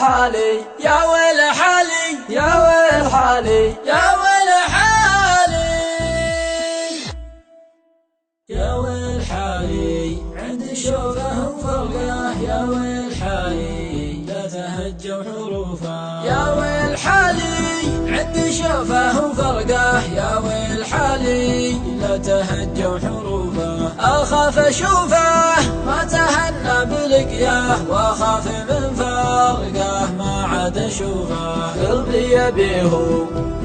حالي يا ويل حالي يا ويل حالي يا ويل حالي يا ويل حالي عند شوفه وفرقه يا ويل حالي لا تهجوا حروفه يا ويل حالي عند شوفه وفرقه يا ويل حالي لا تهجوا حروفه أخاف أشوفه ما تهنى بلقياه وأخاف من فرقه ما عاد أشوفه قلبي يبيه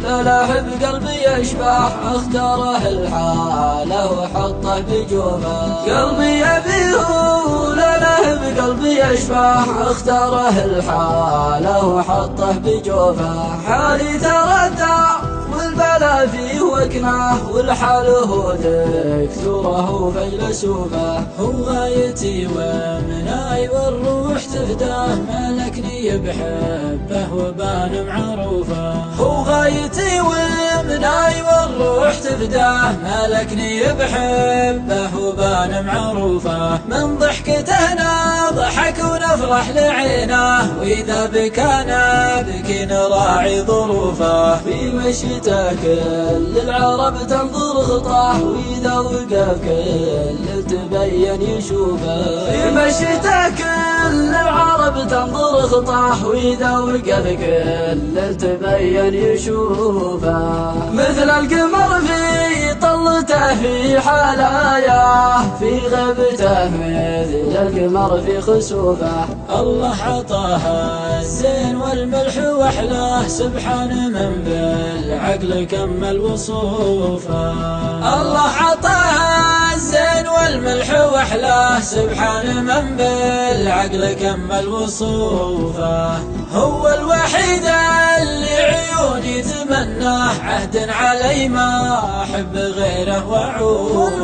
لا لاحب قلبي يشبح اختاره الحالة وحطه بجوفه قلبي يبيه لا لاحب قلبي يشبح اختاره الحالة وحطه بجوفه حالي تردى والبلا فيه وكناه والحاله دكتوره فيلسوفه هو غايتي ومناي والروح تفداه ملكني بحبه وبان معروفه هو غايتي ومناي والروح تفداه ملكني بحبه وبان معروفه من ضحكته نضحك ونفرح لعينه واذا بكانا بكي نراعي ظروفه في مشيته كل العرب تنظر خطاه واذا وقف كل تبين يشوفه في مشيته كل العرب تنظر خطاه واذا وقف كل تبين يشوفه مثل القمر في طلته في حلاياه في غبته مثل القمر في خسوفه الله عطاها الزين والملح واحلاه سبحان من بالعقل كمل وصوفه الله عطاها الزين والملح واحلاه سبحان من بالعقل كمل وصوفه هو الوحيد اللي عيوني تمناه عهد علي ما احب غيره واعوف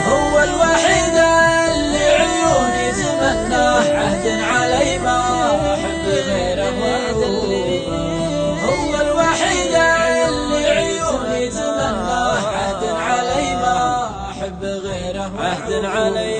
هو الوحيد اللي عيوني تمناه عهد علي ما احب غيره واعوف هو الوحيد اللي عيوني تمناه عهد علي ما احب غيره عهد علي